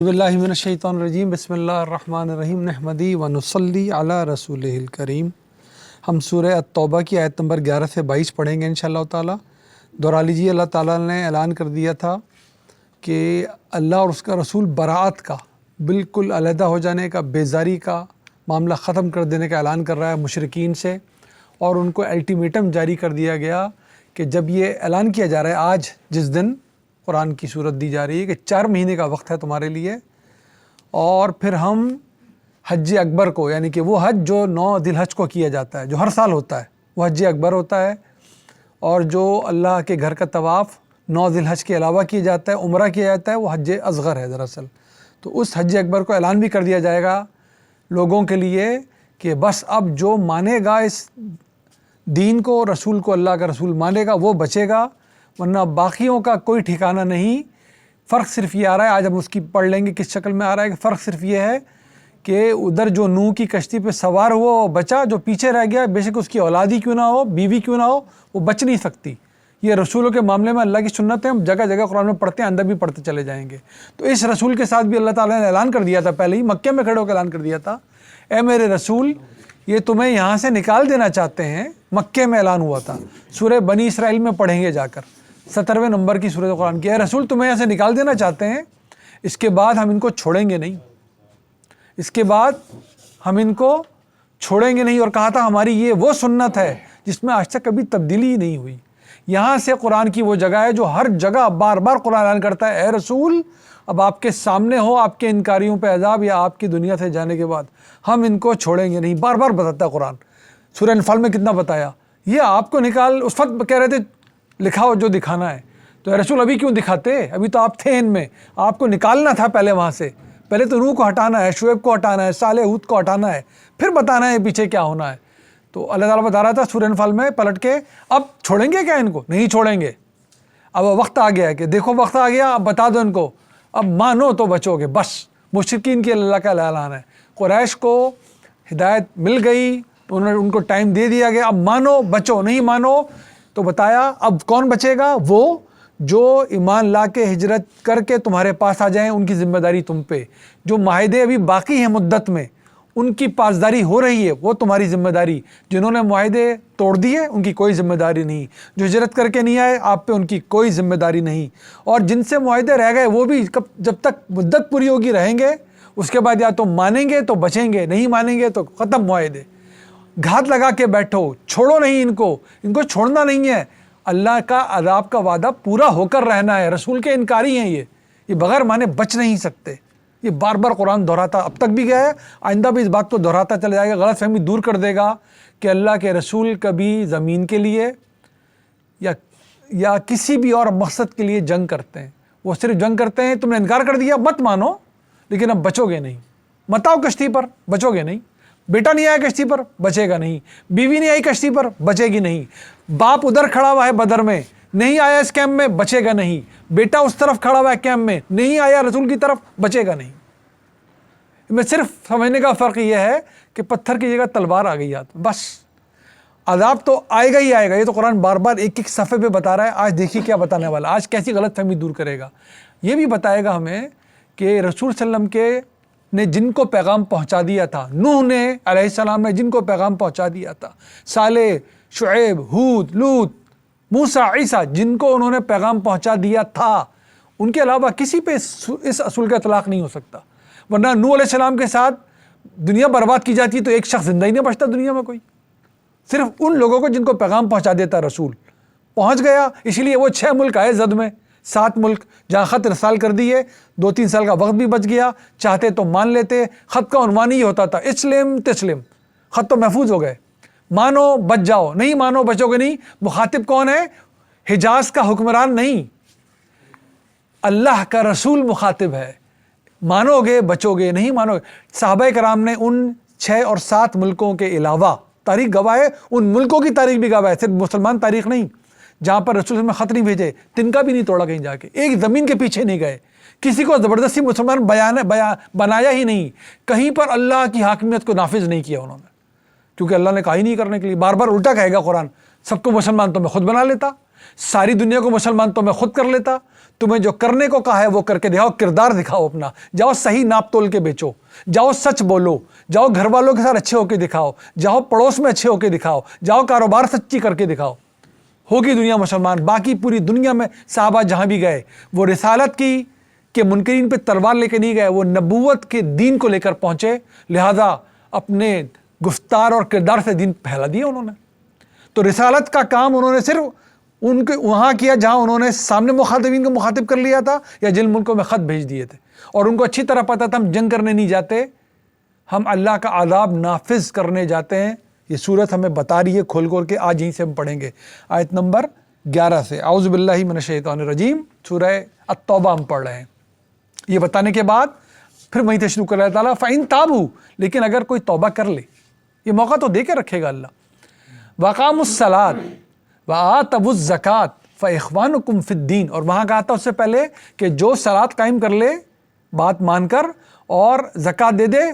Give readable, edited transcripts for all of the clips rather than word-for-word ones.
باللہ من الشیطان الرجیم بسم اللہ الرحمن الرحیم نحمدی و نصلی علی رسولہ الکریم۔ ہم سورہ التوبہ کی آیت نمبر 11 سے 22 پڑھیں گے انشاءاللہ تعالی۔ دہرا لیجیے، اللہ تعالیٰ نے اعلان کر دیا تھا کہ اللہ اور اس کا رسول برات کا، بالکل علیحدہ ہو جانے کا، بیزاری کا معاملہ ختم کر دینے کا اعلان کر رہا ہے مشرکین سے، اور ان کو الٹیمیٹم جاری کر دیا گیا کہ جب یہ اعلان کیا جا رہا ہے آج جس دن قرآن کی صورت دی جا رہی ہے کہ 4 مہینے کا وقت ہے تمہارے لیے، اور پھر ہم حج اکبر کو، یعنی کہ وہ حج جو 9 ذی الحج کو کیا جاتا ہے، جو ہر سال ہوتا ہے، وہ حج اکبر ہوتا ہے، اور جو اللہ کے گھر کا طواف 9 ذی الحج کے علاوہ کیا جاتا ہے، عمرہ کیا جاتا ہے، وہ حج اصغر ہے دراصل۔ تو اس حج اکبر کو اعلان بھی کر دیا جائے گا لوگوں کے لیے کہ بس اب جو مانے گا اس دین کو، رسول کو، اللہ کا رسول مانے گا، وہ بچے گا، ورنہ باقیوں کا کوئی ٹھکانہ نہیں۔ فرق صرف یہ آ رہا ہے، آج ہم اس کی پڑھ لیں گے کس شکل میں آ رہا ہے، کہ فرق صرف یہ ہے کہ ادھر جو نوح کی کشتی پہ سوار ہوا وہ بچا، جو پیچھے رہ گیا بے شک اس کی اولاد ہی کیوں نہ ہو، بیوی کیوں نہ ہو، وہ بچ نہیں سکتی۔ یہ رسولوں کے معاملے میں اللہ کی سنت ہے، ہم جگہ جگہ قرآن میں پڑھتے ہیں، اندر بھی پڑھتے چلے جائیں گے۔ تو اس رسول کے ساتھ بھی اللہ تعالیٰ نے اعلان کر دیا تھا، پہلے ہی مکے میں کھڑے ہو کے اعلان کر دیا تھا، اے میرے رسول، یہ تمہیں یہاں سے نکال دینا چاہتے ہیں۔ مکے میں اعلان ہوا تھا، سورہ بنی اسرائیل میں پڑھیں گے جا کر، 17ویں نمبر کی سورۃ قرآن کی، اے رسول تمہیں یہاں سے نکال دینا چاہتے ہیں، اس کے بعد ہم ان کو چھوڑیں گے نہیں، اس کے بعد ہم ان کو چھوڑیں گے نہیں۔ اور کہا تھا ہماری یہ وہ سنت ہے جس میں آج تک کبھی تبدیلی ہی نہیں ہوئی۔ یہاں سے قرآن کی وہ جگہ ہے جو ہر جگہ بار بار قرآن اعلان کرتا ہے، اے رسول اب آپ کے سامنے ہو آپ کے انکاریوں پہ عذاب، یا آپ کی دنیا سے جانے کے بعد ہم ان کو چھوڑیں گے نہیں، بار بار بتاتا ہے قرآن۔ سورہ انفال میں کتنا بتایا، یہ آپ کو نکال، اس وقت کہہ رہے تھے لکھاؤ جو دکھانا ہے، تو اے رسول ابھی کیوں دکھاتے، ابھی تو آپ تھے ان میں، آپ کو نکالنا تھا پہلے وہاں سے، پہلے تو نوح کو ہٹانا ہے، شعیب کو ہٹانا ہے، صالح، ہود کو ہٹانا ہے، پھر بتانا ہے پیچھے کیا ہونا ہے۔ تو اللہ تعالیٰ بتا رہا تھا سورہ انفال میں پلٹ کے، اب چھوڑیں گے کیا ان کو؟ نہیں چھوڑیں گے، اب وقت آ گیا ہے کہ دیکھو وقت آ گیا، اب بتا دو ان کو، اب مانو تو بچو گے۔ بس مشرکین کی اللہ کا اعلان ہے، قریش کو ہدایت مل گئی، ان کو ٹائم دے دیا گیا، اب مانو بچو، نہیں مانو تو بتایا اب کون بچے گا، وہ جو ایمان لا کے ہجرت کر کے تمہارے پاس آ جائیں، ان کی ذمہ داری تم پہ، جو معاہدے ابھی باقی ہیں مدت میں ان کی پاسداری ہو رہی ہے، وہ تمہاری ذمہ داری، جنہوں نے معاہدے توڑ دیے ان کی کوئی ذمہ داری نہیں، جو ہجرت کر کے نہیں آئے آپ پہ ان کی کوئی ذمہ داری نہیں، اور جن سے معاہدے رہ گئے وہ بھی جب تک مدت پوری ہوگی رہیں گے، اس کے بعد یا تو مانیں گے تو بچیں گے، نہیں مانیں گے تو ختم معاہدے۔ گھات لگا کے بیٹھو، چھوڑو نہیں ان کو چھوڑنا نہیں ہے، اللہ کا عذاب کا وعدہ پورا ہو کر رہنا ہے، رسول کے انکاری ہیں یہ بغیر مانے بچ نہیں سکتے۔ یہ بار بار قرآن دہراتا اب تک بھی گیا ہے، آئندہ بھی اس بات کو دہراتا چلا جائے گا، غلط فہمی دور کر دے گا کہ اللہ کے رسول کبھی زمین کے لیے یا کسی بھی اور مقصد کے لیے جنگ کرتے ہیں، وہ صرف جنگ کرتے ہیں، تم نے انکار کر دیا مت مانو، لیکن اب بچو گے نہیں، مت آؤ کشتی پر، بچو گے نہیں، بیٹا نہیں آیا کشتی پر، بچے گا نہیں، بیوی نہیں آئی کشتی پر، بچے گی نہیں، باپ ادھر کھڑا ہوا ہے بدر میں نہیں آیا اس کیمپ میں، بچے گا نہیں، بیٹا اس طرف کھڑا ہوا ہے کیمپ میں نہیں آیا رسول کی طرف، بچے گا نہیں۔ میں صرف سمجھنے کا فرق یہ ہے کہ پتھر کی جگہ تلوار آ گئی ہاتھ، بس عذاب تو آئے گا ہی آئے گا۔ یہ تو قرآن بار بار ایک ایک صفحے پہ بتا رہا ہے، آج دیکھیے کیا بتانے والا، آج کیسی غلط فہمی دور کرے گا۔ یہ بھی بتائے گا ہمیں کہ رسول صلی اللہ علیہ وسلم کے نے جن کو پیغام پہنچا دیا تھا، نوح نے علیہ السلام نے جن کو پیغام پہنچا دیا تھا، صالح، شعیب، ہود، لوط، موسیٰ، عیسیٰ، جن کو انہوں نے پیغام پہنچا دیا تھا، ان کے علاوہ کسی پہ اس اصول کا اطلاق نہیں ہو سکتا، ورنہ نوح علیہ السلام کے ساتھ دنیا برباد کی جاتی تو ایک شخص زندہ ہی نہیں بچتا دنیا میں کوئی، صرف ان لوگوں کو جن کو پیغام پہنچا دیتا رسول پہنچ گیا، اسی لیے وہ 6 ملک آئے زد میں، 7 ملک جہاں خط ارسال کر دیے، 2-3 سال کا وقت بھی بچ گیا، چاہتے تو مان لیتے، خط کا عنوان ہی ہوتا تھا اسلم تسلم، خط تو محفوظ ہو گئے، مانو بچ جاؤ، نہیں مانو بچو گے نہیں۔ مخاطب کون ہے؟ حجاز کا حکمران نہیں، اللہ کا رسول مخاطب ہے، مانو گے بچو گے، نہیں مانو گے۔ صحابہ کرام نے ان 6 اور 7 ملکوں کے علاوہ تاریخ گواہ ہے، ان ملکوں کی تاریخ بھی گواہ ہے، صرف مسلمان تاریخ نہیں، جہاں پر رسول میں خط نہیں بھیجے، تنکا بھی نہیں توڑا کہیں جا کے، ایک زمین کے پیچھے نہیں گئے، کسی کو زبردستی مسلمان بنایا ہی نہیں، کہیں پر اللہ کی حاکمیت کو نافذ نہیں کیا انہوں نے، کیونکہ اللہ نے کہا ہی نہیں کرنے کے لیے، بار بار الٹا کہے گا قرآن، سب کو مسلمان تو میں خود بنا لیتا، ساری دنیا کو مسلمان تو میں خود کر لیتا، تمہیں جو کرنے کو کہا ہے وہ کر کے دکھاؤ، کردار دکھاؤ اپنا، جاؤ صحیح ناپ تول کے بیچو، جاؤ سچ بولو، جاؤ گھر والوں کے ساتھ اچھے ہو کے دکھاؤ، جاؤ پڑوس میں اچھے ہو کے دکھاؤ، جاؤ کاروبار سچی کر کے دکھاؤ، ہوگی دنیا مسلمان۔ باقی پوری دنیا میں صحابہ جہاں بھی گئے وہ رسالت کی کہ منکرین پہ تلوار لے کے نہیں گئے، وہ نبوت کے دین کو لے کر پہنچے، لہذا اپنے گفتار اور کردار سے دین پھیلا دیا انہوں نے۔ تو رسالت کا کام انہوں نے صرف ان کے وہاں کیا جہاں انہوں نے سامنے مخاطبین کو مخاطب کر لیا تھا یا جن ملکوں میں خط بھیج دیے تھے، اور ان کو اچھی طرح پتہ تھا ہم جنگ کرنے نہیں جاتے، ہم اللہ کا عذاب نافذ کرنے جاتے ہیں۔ یہ صورت ہمیں بتا رہی ہے کھول کھول کے، آج یہیں سے ہم پڑھیں گے آیت نمبر 11 سے۔ اعوذ باللہ من الشیطان الرجیم، سورہ التوبہ ہم پڑھ رہے ہیں۔ یہ بتانے کے بعد پھر وہیں سے شروع کر اللہ تعالیٰ فَإِن تَابُوا، لیکن اگر کوئی توبہ کر لے، یہ موقع تو دے کے رکھے گا اللہ، وَأَقَامُوا الصَّلَاةَ وَآتَوُا الزَّكَاةَ فَإِخْوَانُكُمْ فِي الدِّينِ، اور وہاں کہا تھا اس سے پہلے کہ جو صلاۃ قائم کر لے بات مان کر اور زکوٰۃ دے دے،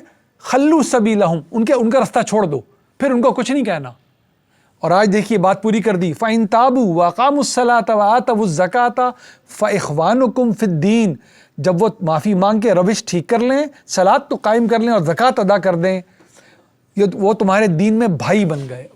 خلوا سبیلہم، ان کا رستہ چھوڑ دو، پھر ان کو کچھ نہیں کہنا۔ اور آج دیکھیے بات پوری کر دی، فَإِن تَابُوا وَأَقَامُوا الصَّلَاةَ وَآتَوُا الزَّكَاةَ فَإِخْوَانُكُمْ فِي الدِّينِ، جب وہ معافی مانگ کے روش ٹھیک کر لیں، صلاۃ تو قائم کر لیں اور زکوٰۃ ادا کر دیں، وہ تمہارے دین میں بھائی بن گئے۔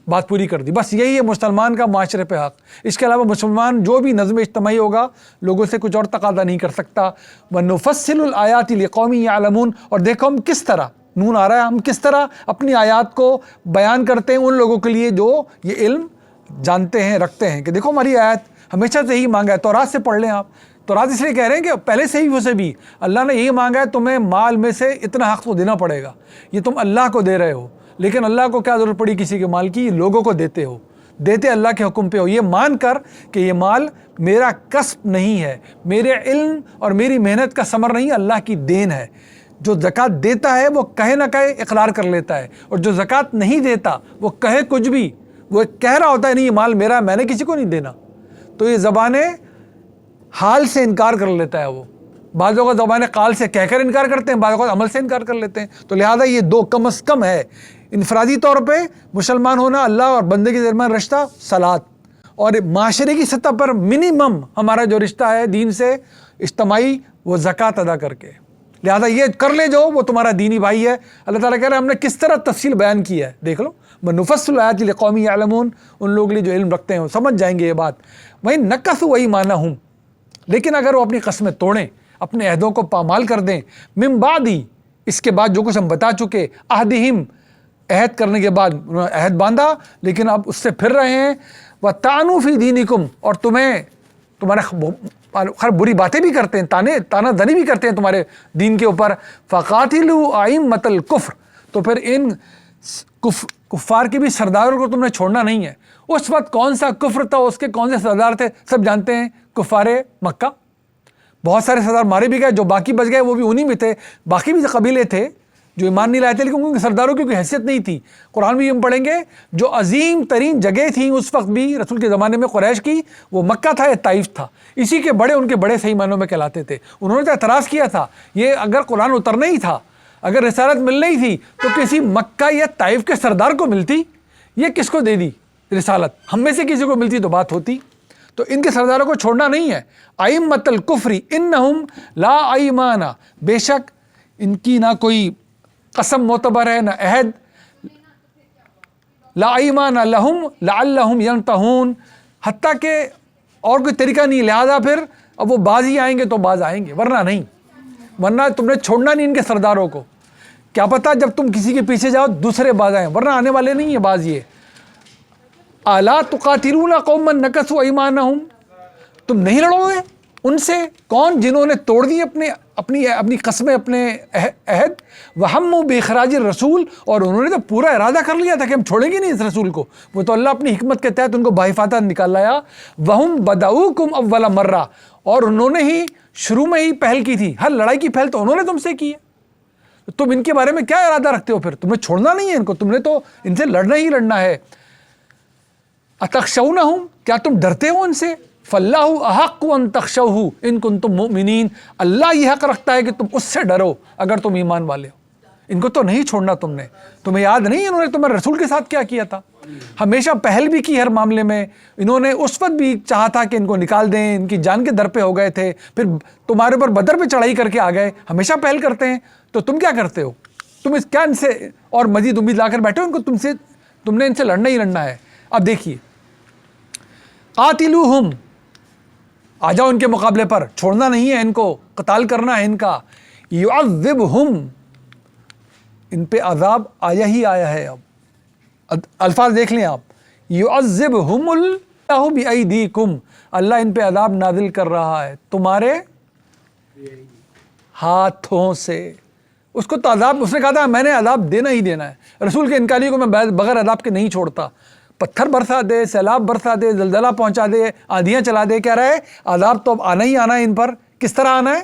بات پوری کر دی، بس یہی ہے مسلمان کا معاشرے پہ حق۔ اس کے علاوہ مسلمان جو بھی نظم اجتماعی ہوگا لوگوں سے کچھ اور تقاضا نہیں کر سکتا۔ وَنُفَصِّلُ الْآيَاتِ لِقَوْمٍ يَعْلَمُونَ، اور دیکھو ہم کس طرح، نون آ رہا ہے، ہم کس طرح اپنی آیات کو بیان کرتے ہیں ان لوگوں کے لیے جو یہ علم جانتے ہیں، رکھتے ہیں، کہ دیکھو ہماری آیت ہمیشہ سے یہی مانگا ہے۔ تورات سے پڑھ لیں آپ، تورات اس لیے کہہ رہے ہیں کہ پہلے سے ہی اسے بھی اللہ نے یہی مانگا ہے، تمہیں مال میں سے اتنا حق تو دینا پڑے گا، یہ تم اللہ کو دے رہے ہو، لیکن اللہ کو کیا ضرورت پڑی کسی کے مال کی، لوگوں کو دیتے ہو، دیتے اللہ کے حکم پہ ہو، یہ مان کر کہ یہ مال میرا کسب نہیں ہے، میرے علم اور میری محنت کا ثمر نہیں، اللہ کی دین ہے۔ جو زکوٰۃ دیتا ہے وہ کہے نہ کہے اقرار کر لیتا ہے، اور جو زکوٰۃ نہیں دیتا وہ کہے کچھ بھی، وہ کہہ رہا ہوتا ہے نہیں یہ مال میرا ہے، میں نے کسی کو نہیں دینا۔ تو یہ زبانیں حال سے انکار کر لیتا ہے، وہ بعض اوقات زبانیں قال سے کہہ کر انکار کرتے ہیں، بعض اوقات عمل سے انکار کر لیتے ہیں۔ تو لہٰذا یہ دو کم از کم ہے، انفرادی طور پہ مسلمان ہونا، اللہ اور بندے کے درمیان رشتہ صلاۃ، اور معاشرے کی سطح پر منیمم ہمارا جو رشتہ ہے دین سے اجتماعی وہ زکوٰۃ ادا کر کے، لہٰذا یہ کر لے جو وہ تمہارا دینی بھائی ہے۔ اللہ تعالیٰ کہہ رہے ہیں ہم نے کس طرح تفصیل بیان کی ہے، دیکھ لو، وَنُفَصِّلُ الْآيَاتِ لِقَوْمٍ يَعْلَمُونَ، ان لوگوں کے لیے جو علم رکھتے ہیں وہ سمجھ جائیں گے یہ بات۔ وَإِن نَكَثُوا أَيْمَانَهُمْ، لیکن اگر وہ اپنی قسمیں توڑیں، اپنے عہدوں کو پامال کر دیں، مِن بَعْدِ، اس کے بعد جو کچھ ہم بتا چکے، عہدہم، عہد کرنے کے بعد انہوں نے عہد باندھا لیکن اب اس سے پھر رہے ہیں، وَطَعَنُوا فِي دِينِكُمْ، اور تمہارے خیر بری باتیں بھی کرتے ہیں، تانا زنی بھی کرتے ہیں تمہارے دین کے اوپر، فَقَاتِلُوا أَئِمَّةَ الْكُفْرِ، تو پھر ان کفار کے بھی سرداروں کو تم نے چھوڑنا نہیں ہے۔ اس وقت کون سا کفر تھا، اس کے کون سے سردار تھے، سب جانتے ہیں، کفار مکہ۔ بہت سارے سردار مارے بھی گئے، جو باقی بچ گئے وہ بھی انہی میں تھے، باقی بھی قبیلے تھے جو ایمان نہیں لائے تھے، لیکن ان کے سرداروں کی کوئی حیثیت نہیں تھی۔ قرآن میں ہم پڑھیں گے جو عظیم ترین جگہ تھیں اس وقت بھی رسول کے زمانے میں قریش کی، وہ مکہ تھا یا طائف تھا، اسی کے بڑے ان کے بڑے صحیح معنوں میں کہلاتے تھے۔ انہوں نے تو اعتراض کیا تھا، یہ اگر قرآن اترنا ہی تھا، اگر رسالت ملنا ہی تھی تو کسی مکہ یا طائف کے سردار کو ملتی، یہ کس کو دے دی رسالت، ہم میں سے کسی کو ملتی تو بات ہوتی۔ تو ان کے سرداروں کو چھوڑنا نہیں ہے۔ ائمۃ الکفر انہم لا ایمان، بے شک ان کی نہ کوئی قسم معتبر ہے نہ عہد، لا ایمان لہم لعلہم ینتہون، حتیٰ کہ اور کوئی طریقہ نہیں، لہذا پھر اب وہ باز ہی آئیں گے تو باز آئیں گے، ورنہ نہیں، ورنہ تم نے چھوڑنا نہیں ان کے سرداروں کو۔ کیا پتہ جب تم کسی کے پیچھے جاؤ دوسرے باز آئیں، ورنہ آنے والے نہیں ہیں باز یہ۔ الا تقاتلون قوما نکثوا ایمانہم، تم نہیں لڑو گے ان سے، کون؟ جنہوں نے توڑ دی اپنی قسمیں، اپنے عہد، وہموا باخراج الرسول، اور انہوں نے تو پورا ارادہ کر لیا تھا کہ ہم چھوڑیں گے نہیں اس رسول کو، وہ تو اللہ اپنی حکمت کے تحت ان کو بحفاظت نکال لایا۔ وہم بدؤکم اول مرہ، اور انہوں نے ہی شروع میں ہی پہل کی تھی، ہر لڑائی کی پہل تو انہوں نے تم سے کی ہے، تم ان کے بارے میں کیا ارادہ رکھتے ہو؟ پھر تمہیں چھوڑنا نہیں ہے ان کو، تم نے تو ان سے لڑنا ہی لڑنا ہے۔ اتخشونہم، کیا تم ڈرتے ہو ان سے؟ فاللہ احق ان تخشوہ ان کنتم مؤمنین، اللہ یہ حق رکھتا ہے کہ تم اس سے ڈرو اگر تم ایمان والے ہو۔ ان کو تو نہیں چھوڑنا تم نے. تمہیں یاد نہیں انہوں نے تمہارے رسول کے ساتھ کیا کیا تھا؟ ہمیشہ پہل بھی کی ہر معاملے میں. انہوں نے اس وقت بھی چاہا تھا کہ ان کو نکال دیں, ان کی جان کے در پہ ہو گئے تھے, پھر تمہارے اوپر بدر پہ چڑھائی کر کے آ گئے. ہمیشہ پہل کرتے ہیں. تو تم کیا کرتے ہو؟ تم کیا ان سے اور مزید امید لا کر بیٹھے ہو؟ ان کو تم نے ان سے لڑنا ہی لڑنا ہے. اب دیکھیے, قاتلوہم, آ جاؤ ان کے مقابلے پر, چھوڑنا نہیں ہے ان کو, قتال کرنا ہے ان کا. یعذبہم, ان پہ عذاب آیا ہی آیا ہے. اب الفاظ دیکھ لیں آپ, یعذبہم اللہ بایدیکم, اللہ ان پہ عذاب نازل کر رہا ہے تمہارے ہاتھوں سے. اس کو تو عذاب, اس نے کہا تھا میں نے عذاب دینا ہی دینا ہے. رسول کے انکاری کو میں بغیر عذاب کے نہیں چھوڑتا. پتھر برسا دے, سیلاب برسا دے, زلزلہ پہنچا دے, آندھیاں چلا دے, کہہ رہا ہے عذاب تو اب آنا ہی آنا ہے ان پر. کس طرح آنا ہے؟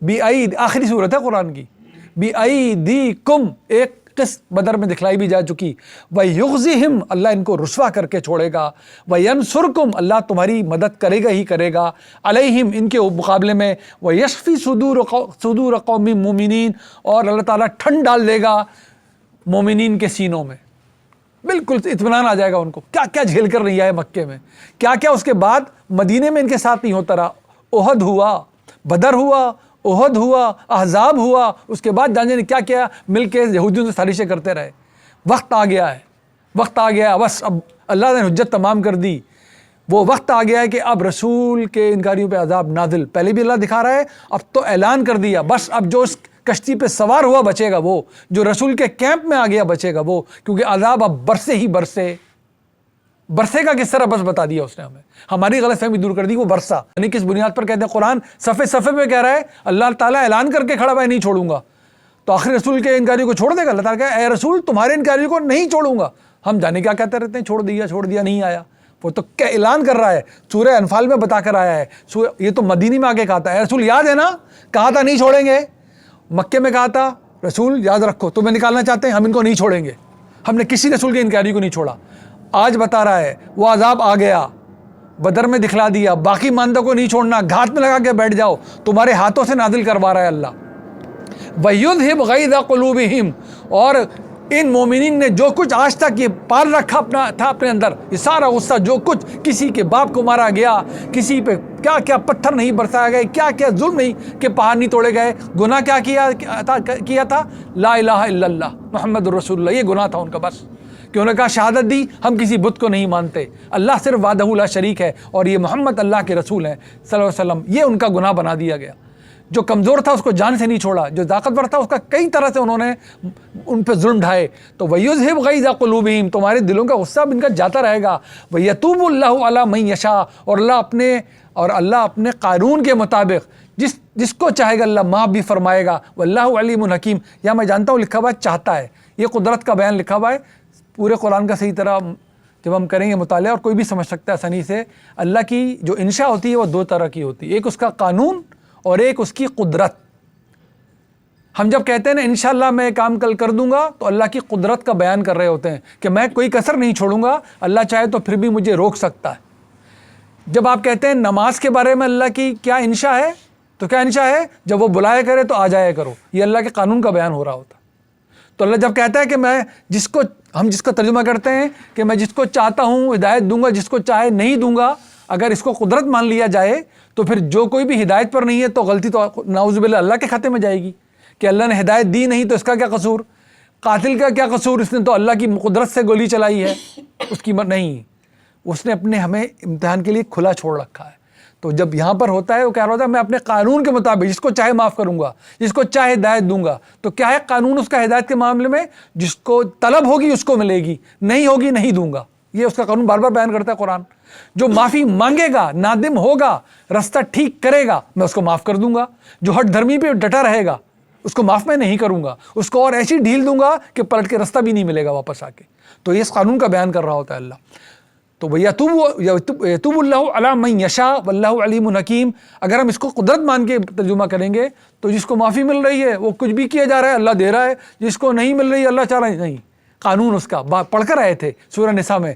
بِأَيْدِ, آخری صورت ہے قرآن کی, بِأَيْدِكُمْ, ایک قسط بدر میں دکھلائی بھی جا چکی. وَيُخْزِهِمْ, اللہ ان کو رسوا کر کے چھوڑے گا. وَيَنْصُرْكُمْ, اللہ تمہاری مدد کرے گا ہی کرے گا. عَلَيْهِمْ, ان کے مقابلے میں. وَيَشْفِي صُدُورَ قَوْمٍ مُؤْمِنِينَ, اور اللہ تعالیٰ ٹھنڈ ڈال دے گا مومنین کے سینوں میں. بالکل اطمینان آ جائے گا ان کو. کیا کیا جھیل کر نہیں آئے مکے میں, کیا کیا اس کے بعد مدینے میں ان کے ساتھ نہیں ہوتا رہا. احد ہوا, بدر ہوا, احد ہوا, احزاب ہوا, اس کے بعد جانے نے کیا کیا, مل کے یہودیوں سے سازشیں کرتے رہے. وقت آ گیا ہے, وقت آ گیا, بس اب اللہ نے حجت تمام کر دی. وہ وقت آ گیا ہے کہ اب رسول کے انکاریوں پہ عذاب نازل. پہلے بھی اللہ دکھا رہا ہے, اب تو اعلان کر دیا. بس اب جو اس کشتی پہ سوار ہوا بچے گا وہ, جو رسول کے کیمپ میں آ گیا بچے گا وہ, کیونکہ عذاب اب برسے ہی برسے. برسے کا کس طرح بس بتا دیا اس نے ہمیں, ہماری غلط فہمی دور کر دی. وہ برسا یعنی کس بنیاد پر کہتے ہیں قرآن صفحے صفحے پہ کہہ رہا ہے اللہ تعالیٰ اعلان کر کے کھڑا ہوا ہے نہیں چھوڑوں گا. تو آخر رسول کے انکاریوں کو چھوڑ دے گا اللہ تعالیٰ, کہ اے رسول تمہارے انکاریوں کو نہیں چھوڑوں گا. ہم جانے کیا کہتے رہتے ہیں, چھوڑ دیا نہیں آیا. وہ تو کیا اعلان کر رہا ہے, سورہ انفال میں بتا کر آیا ہے. یہ تو مدینی میں آگے کہا تھا, اے رسول یاد ہے نا, کہا تھا نہیں چھوڑیں گے. مکے میں کہا تھا رسول یاد رکھو تمہیں نکالنا چاہتے ہیں, ہم ان کو نہیں چھوڑیں گے. ہم نے کسی رسول کے انکاری کو نہیں چھوڑا. آج بتا رہا ہے وہ عذاب آ گیا, بدر میں دکھلا دیا, باقی ماندہ کو نہیں چھوڑنا, گھات میں لگا کے بیٹھ جاؤ, تمہارے ہاتھوں سے نازل کروا رہا ہے اللہ. وَيُذْهِبْ غَيْظَ قُلُوبِهِمْ, اور ان مومنین نے جو کچھ آج تک یہ پال رکھا تھا اپنے اندر, یہ سارا غصہ, جو کچھ کسی کے باپ کو مارا گیا, کسی پہ کیا کیا پتھر نہیں برسایا گئے, کیا کیا ظلم نہیں کہ پہاڑ نہیں توڑے گئے, گناہ کیا کیا تھا, لا الہ الا اللہ محمد رسول اللہ, یہ گناہ تھا ان کا. بس کہ انہوں نے کہا شہادت دی ہم کسی بت کو نہیں مانتے, اللہ صرف وحدہ لا شریک ہے, اور یہ محمد اللہ کے رسول ہیں صلی اللہ علیہ وسلم. یہ ان کا گناہ بنا دیا گیا. جو کمزور تھا اس کو جان سے نہیں چھوڑا, جو طاقتور تھا اس کا کئی طرح سے انہوں نے ان پہ ظلم ڈھائے. تو وَيُذْهِبْ غَيْظَ قُلُوبِهِمْ, تمہارے دلوں کا غصہ ان کا جاتا رہے گا. وَيَتُوبُ اللَّهُ عَلَىٰ مَن يَشَاءُ, اور اللہ اپنے قانون کے مطابق جس کو چاہے گا اللہ معاف بھی فرمائے گا. وَاللَّهُ عَلِيمٌ حَكِيمٌ, یا میں جانتا ہوں لکھا ہوا ہے چاہتا ہے, یہ قدرت کا بیان لکھا ہوا ہے. پورے قرآن کا صحیح طرح جب ہم کریں گے مطالعہ, اور کوئی بھی سمجھ سکتا ہے آسانی سے, اللہ کی جو انشاء ہوتی ہے وہ دو طرح کی ہوتی ہے, ایک اس کا قانون اور ایک اس کی قدرت. ہم جب کہتے ہیں نا انشاءاللہ میں کام کل کر دوں گا, تو اللہ کی قدرت کا بیان کر رہے ہوتے ہیں کہ میں کوئی کسر نہیں چھوڑوں گا, اللہ چاہے تو پھر بھی مجھے روک سکتا ہے. جب آپ کہتے ہیں نماز کے بارے میں اللہ کی کیا انشاء ہے, تو کیا انشاء ہے, جب وہ بلایا کرے تو آ جایا کرو, یہ اللہ کے قانون کا بیان ہو رہا ہوتا. تو اللہ جب کہتا ہے کہ میں ہم جس کا ترجمہ کرتے ہیں کہ میں جس کو چاہتا ہوں ہدایت دوں گا, جس کو چاہے نہیں دوں گا, اگر اس کو قدرت مان لیا جائے تو پھر جو کوئی بھی ہدایت پر نہیں ہے تو غلطی تو نعوذ باللہ اللہ کے کھاتے میں جائے گی کہ اللہ نے ہدایت دی نہیں تو اس کا کیا قصور, قاتل کا کیا قصور, اس نے تو اللہ کی قدرت سے گولی چلائی ہے, اس کی نہیں, اس نے اپنے ہمیں امتحان کے لیے کھلا چھوڑ رکھا ہے. تو جب یہاں پر ہوتا ہے وہ کہہ رہا ہوتا ہے میں اپنے قانون کے مطابق جس کو چاہے معاف کروں گا, جس کو چاہے ہدایت دوں گا. تو کیا ہے قانون اس کا ہدایت کے معاملے میں, جس کو طلب ہوگی اس کو ملے گی, نہیں ہوگی نہیں دوں گا. یہ اس کا قانون بار بار بیان کرتا ہے قرآن. جو معافی مانگے گا, نادم ہوگا, رستہ ٹھیک کرے گا, میں اس کو معاف کر دوں گا. جو ہٹ دھرمی پہ ڈٹا رہے گا اس کو معاف میں نہیں کروں گا, اس کو اور ایسی ڈھیل دوں گا کہ پلٹ کے رستہ بھی نہیں ملے گا واپس آ کے. تو یہ اس قانون کا بیان کر رہا ہوتا ہے اللہ. تو یتوب اللہ علی من یشاء واللہ علیم حکیم. اگر ہم اس کو قدرت مان کے ترجمہ کریں گے تو جس کو معافی مل رہی ہے وہ کچھ بھی کیا جا رہا ہے اللہ دے رہا ہے, جس کو نہیں مل رہی ہے اللہ چاہ رہا ہے نہیں. قانون اس کا پڑھ کر آئے تھے سورہ نساء میں,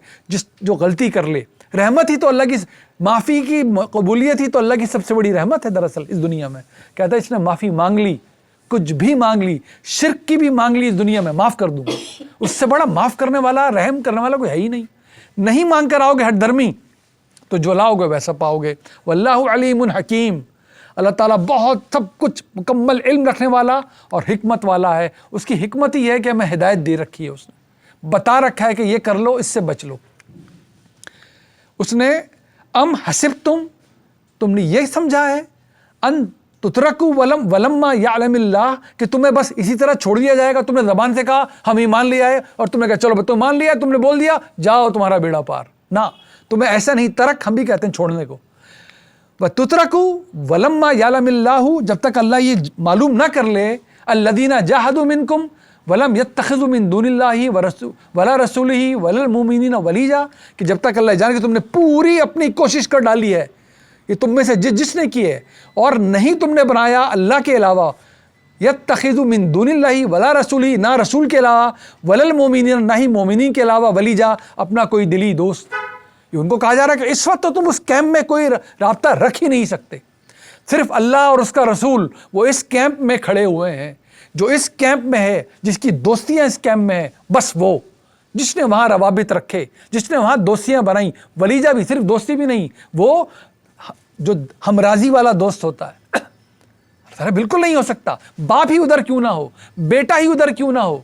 جو غلطی کر لے, رحمت ہی تو اللہ کی, معافی کی قبولیت ہی تو اللہ کی سب سے بڑی رحمت ہے دراصل اس دنیا میں. کہتا ہے اس نے معافی مانگ لی کچھ بھی مانگ لی، شرک کی بھی مانگ لی اس دنیا میں، معاف کر دوں گا۔ اس سے بڑا معاف کرنے والا، رحم کرنے والا کوئی ہے ہی نہیں۔ نہیں مانگ کر آؤ گے ہٹ درمی تو جو لاؤ گے ویسا پاؤ گے۔ واللہ علیم حکیم، اللہ تعالیٰ بہت سب کچھ مکمل علم رکھنے والا اور حکمت والا ہے۔ اس کی حکمت ہی ہے کہ ہمیں ہدایت دے رکھی ہے، اس نے بتا رکھا ہے کہ یہ کر لو، اس سے بچ لو۔ اس نے ام حسبتم، تم نے یہ سمجھا ہے، ان تترکو ولما یعلم اللہ، کہ تمہیں بس اسی طرح چھوڑ دیا جائے گا۔ تم نے زبان سے کہا ہم ایمان لے آئے اور تم نے کہا چلو تم مان لیا، تم نے بول دیا جاؤ تمہارا بیڑا پار، نہ، تمہیں ایسا نہیں، ترک ہم بھی کہتے ہیں چھوڑنے کو۔ وَتُتْرَكُوا وَلَمَّا يَعْلَمِ اللَّهُ، جب تک اللہ یہ معلوم نہ کر لے، الَّذِينَ جَاهَدُوا مِنْكُمْ وَلَمْ يَتَّخِذُوا مِن دُونِ اللَّهِ وَلَا رَسُولِهِ وَلَا الْمُؤْمِنِينَ وَلِيجًا، کہ جب تک اللہ جانے کہ تم نے پوری اپنی کوشش کر ڈالی ہے، یہ تم میں سے جس نے کی ہے، اور نہیں تم نے بنایا اللہ کے علاوہ، يَتَّخِذُوا مِن دُونِ اللَّهِ وَلَا رَسُولِهِ، نہ رسول کے علاوہ، وَلَا الْمُؤْمِنِينَ، نہ ہی مومنین کے علاوہ، وَلِيجًا، اپنا کوئی دلی دوست۔ یہ ان کو کہا جا رہا ہے کہ اس وقت تو تم اس کیمپ میں کوئی رابطہ رکھ ہی نہیں سکتے، صرف اللہ اور اس کا رسول وہ اس کیمپ میں کھڑے ہوئے ہیں، جو اس کیمپ میں ہے، جس کی دوستیاں اس کیمپ میں ہیں، بس وہ جس نے وہاں روابط رکھے، جس نے وہاں دوستیاں بنائیں۔ ولیجہ بھی صرف دوستی بھی نہیں، وہ جو ہمراضی والا دوست ہوتا ہے، بالکل نہیں ہو سکتا، باپ ہی ادھر کیوں نہ ہو، بیٹا ہی ادھر کیوں نہ ہو،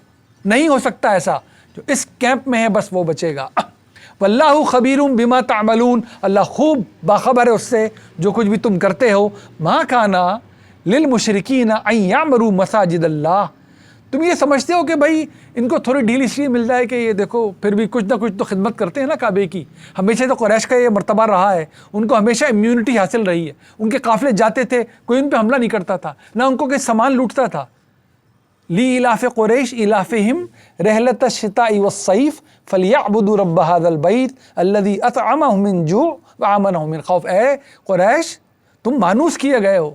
نہیں ہو سکتا ایسا۔ جو اس کیمپ میں ہے بس وہ بچے گا۔ واللہ خبیر بما تعملون، اللہ خوب باخبر ہے اس سے جو کچھ بھی تم کرتے ہو۔ ما کانا للمشرکین ان یعمروا مساجد اللہ، تم یہ سمجھتے ہو کہ بھائی ان کو تھوڑی ڈھیل اس لیے مل جائے کہ یہ دیکھو پھر بھی کچھ نہ کچھ تو خدمت کرتے ہیں نا کعبے کی، ہمیشہ تو قریش کا یہ مرتبہ رہا ہے، ان کو ہمیشہ امیونٹی حاصل رہی ہے، ان کے قافلے جاتے تھے، کوئی ان پہ حملہ نہیں کرتا تھا، نہ ان کو کوئی سامان لوٹتا تھا۔ لإلاف قریش إلافهم رحلة الشتاء والصيف فليعبدوا رب هذا البيت الذي أطعمهم من جوع وآمنهم من خوف۔ اے قریش، تم مانوس کیے گئے ہو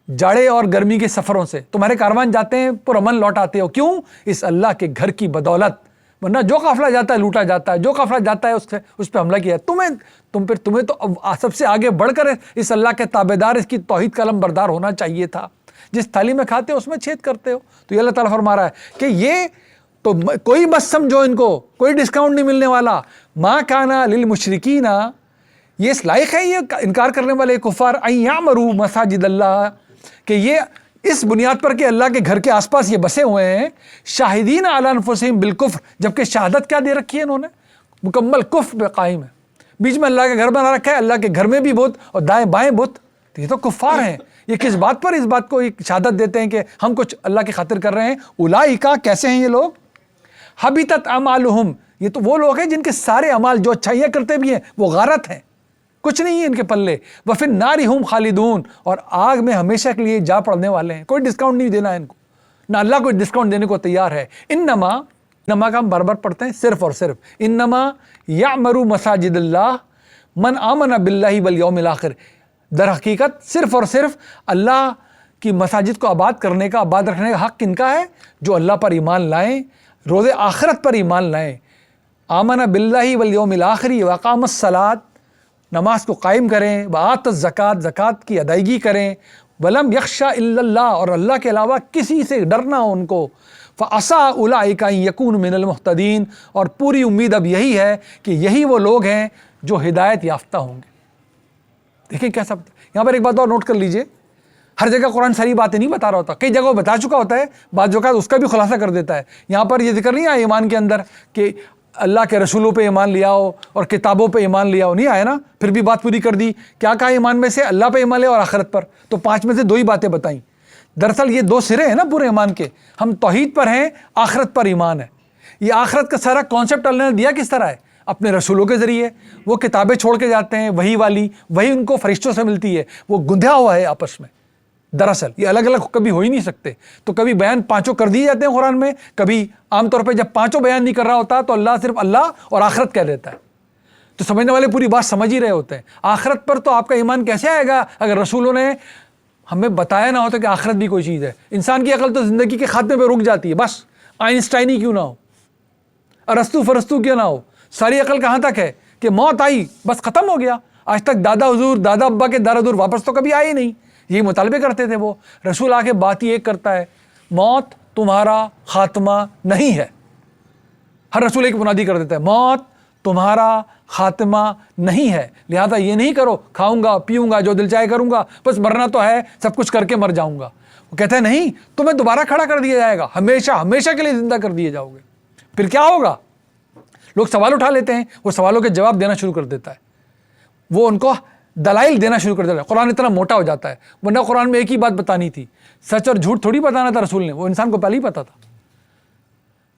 جاڑے اور گرمی کے سفروں سے، تمہارے کاروان جاتے ہیں پرامن لوٹ آتے ہو، کیوں؟ اس اللہ کے گھر کی بدولت، ورنہ جو قافلہ جاتا ہے لوٹا جاتا ہے، جو قافلہ جاتا ہے اس پہ حملہ کیا ہے۔ تمہیں تو سب سے آگے بڑھ کر اس اللہ کے تابعدار، اس کی توحید کا علم بردار ہونا چاہیے تھا۔ جس تھالی میں کھاتے ہو اس میں چھید کرتے ہو۔ تو یہ اللہ تعالیٰ فرما رہا ہے کہ یہ تو کوئی مت سمجھو، ان کو کوئی ڈسکاؤنٹ نہیں ملنے والا۔ ما کانا للمشرکین، یہ اس لائق ہے یہ انکار کرنے والے کفار، ان یعمروا مساجد اللہ، کہ یہ اس بنیاد پر کہ اللہ کے گھر کے آس پاس یہ بسے ہوئے ہیں، شاہدین علی انفسہم بالکفر، جبکہ شہادت کیا دے رکھی ہے انہوں نے؟ مکمل کفر پہ قائم ہے، بیچ میں اللہ کا گھر بنا رکھا ہے، اللہ کے گھر میں بھی بت اور دائیں بائیں بت، تو یہ تو کفار ہیں۔ یہ کس بات پر اس بات کو ایک شہادت دیتے ہیں کہ ہم کچھ اللہ کی خاطر کر رہے ہیں؟ اولئک، کیسے ہیں یہ لوگ؟ حبطت اعمالہم، یہ تو وہ لوگ ہیں جن کے سارے اعمال جو اچھائیاں کرتے بھی ہیں وہ غارت ہیں، کچھ نہیں ہے ان کے پلے۔ وفی النار ہم خالدون، اور آگ میں ہمیشہ کے لیے جا پڑنے والے ہیں، کوئی ڈسکاؤنٹ نہیں دینا ہے ان کو، نہ اللہ کوئی ڈسکاؤنٹ دینے کو تیار ہے۔ انما کا ہم بار پڑھتے ہیں صرف اور صرف، انما یعمر مساجد اللہ من آمن باللہ والیوم الآخر، در حقیقت صرف اور صرف اللہ کی مساجد کو آباد کرنے کا، آباد رکھنے کا حق کن کا ہے؟ جو اللہ پر ایمان لائیں، روز آخرت پر ایمان لائیں، آمن باللہ والیوم الآخر واقام الصلاۃ، نماز کو قائم کریں، وآت الزکوٰۃ، زکوٰۃ کی ادائیگی کریں، ولم یخشا الا اللہ، اور اللہ کے علاوہ کسی سے ڈرنا ہو ان کو، فعسیٰ اولئک ان یکونوا من المہتدین، اور پوری امید اب یہی ہے کہ یہی وہ لوگ ہیں جو ہدایت یافتہ ہوں گے۔ دیکھیں کیسا، یہاں پر ایک بات اور نوٹ کر لیجئے، ہر جگہ قرآن ساری باتیں نہیں بتا رہا ہوتا، کئی جگہ بتا چکا ہوتا ہے، بعض اوقات اس کا بھی خلاصہ کر دیتا ہے۔ یہاں پر یہ ذکر نہیں آیا ایمان کے اندر کہ اللہ کے رسولوں پہ ایمان لیا ہو اور کتابوں پہ ایمان لیا ہو، نہیں آیا نا، پھر بھی بات پوری کر دی۔ کیا کہا ایمان میں سے؟ اللہ پہ ایمان لیا اور آخرت پر، تو 5 میں سے 2 ہی باتیں بتائیں۔ دراصل یہ 2 سرے ہیں نا پورے ایمان کے، ہم توحید پر ہیں، آخرت پر ایمان ہے۔ یہ آخرت کا سارا کانسیپٹ اللہ نے دیا کس طرح ہے؟ اپنے رسولوں کے ذریعے، وہ کتابیں چھوڑ کے جاتے ہیں، وہی والی، وہی ان کو فرشتوں سے ملتی ہے، وہ گندھا ہوا ہے آپس میں۔ دراصل یہ الگ الگ کبھی ہو ہی نہیں سکتے، تو کبھی بیان 5 کر دیے جاتے ہیں قرآن میں، کبھی عام طور پہ جب 5 بیان نہیں کر رہا ہوتا تو اللہ صرف اللہ اور آخرت کہہ دیتا ہے، تو سمجھنے والے پوری بات سمجھ ہی رہے ہوتے ہیں۔ آخرت پر تو آپ کا ایمان کیسے آئے گا اگر رسولوں نے ہمیں بتایا نہ ہوتا کہ آخرت بھی کوئی چیز ہے؟ انسان کی عقل تو زندگی کے خاتمے پہ رک جاتی ہے، بس آئنسٹائن ہی کیوں نہ ہو، ارسطو فرستو کیوں نہ ہو، ساری عقل کہاں تک ہے کہ موت آئی بس ختم ہو گیا، آج تک دادا حضور، دادا ابا کے دار حضور واپس تو کبھی آئے ہی نہیں، یہی مطالبے کرتے تھے وہ. رسول آ کے بات ہی ایک کرتا ہے, موت تمہارا خاتمہ نہیں ہے. ہر رسول ایک منادی کر دیتا ہے, موت تمہارا خاتمہ نہیں ہے, لہذا یہ نہیں کرو کھاؤں گا پیوں گا جو دل چاہے کروں گا, بس مرنا تو ہے, سب کچھ کر کے مر جاؤں گا. وہ کہتا ہے نہیں, تمہیں دوبارہ کھڑا کر دیا جائے گا, ہمیشہ ہمیشہ کے لیے زندہ کر دیے جاؤ گے. پھر کیا ہوگا؟ لوگ سوال اٹھا لیتے ہیں, وہ سوالوں کے جواب دینا شروع کر دیتا ہے, وہ ان کو دلائل دینا شروع کر دیتا ہے. قرآن اتنا موٹا ہو جاتا ہے, ورنہ قرآن میں ایک ہی بات بتانی تھی, سچ اور جھوٹ تھوڑی بتانا تھا رسول نے, وہ انسان کو پہلے ہی پتا تھا.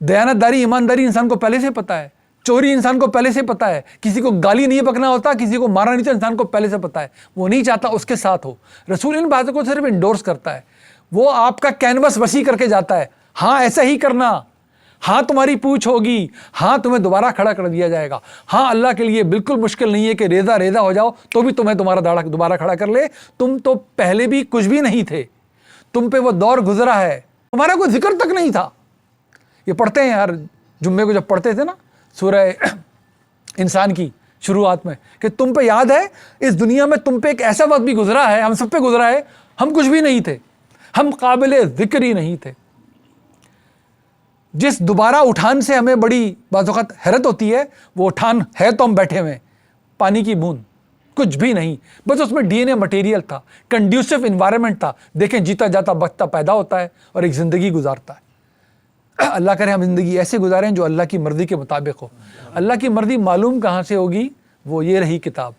دیانت داری ایمانداری انسان کو پہلے سے پتا ہے, چوری انسان کو پہلے سے پتا ہے, کسی کو گالی نہیں بکنا ہوتا, کسی کو مارنا نہیں ہوتا, انسان کو پہلے سے پتا ہے. وہ نہیں چاہتا اس کے ساتھ ہو. رسول ان باتوں کو صرف انڈورس کرتا ہے, وہ آپ کا کینوس وسیع کر کے جاتا ہے. ہاں ایسا ہی کرنا, ہاں تمہاری پوچھ ہوگی, ہاں تمہیں دوبارہ کھڑا کر دیا جائے گا, ہاں اللہ کے لیے بالکل مشکل نہیں ہے کہ ریزہ ریزہ ہو جاؤ تو بھی تمہیں تمہارا دوبارہ کھڑا کر لے. تم تو پہلے بھی کچھ بھی نہیں تھے, تم پہ وہ دور گزرا ہے, تمہارا کوئی ذکر تک نہیں تھا. یہ پڑھتے ہیں ہر جمعے کو, جب پڑھتے تھے نا سورہ انسان کی شروعات میں, کہ تم پہ یاد ہے اس دنیا میں تم پہ ایک ایسا وقت بھی گزرا ہے, ہم سب پہ گزرا ہے, ہم کچھ بھی نہیں تھے, ہم قابل ذکر ہی نہیں تھے. جس دوبارہ اٹھان سے ہمیں بڑی بعض اوقات حیرت ہوتی ہے, وہ اٹھان ہے تو ہم بیٹھے ہوئے, پانی کی بوند, کچھ بھی نہیں, بس اس میں ڈی این اے مٹیریل تھا, کنڈیوسو انوائرمنٹ تھا. دیکھیں جیتا جاتا بچتا پیدا ہوتا ہے اور ایک زندگی گزارتا ہے. اللہ کرے ہم زندگی ایسے گزاریں جو اللہ کی مرضی کے مطابق ہو. اللہ کی مرضی معلوم کہاں سے ہوگی؟ وہ یہ رہی کتاب.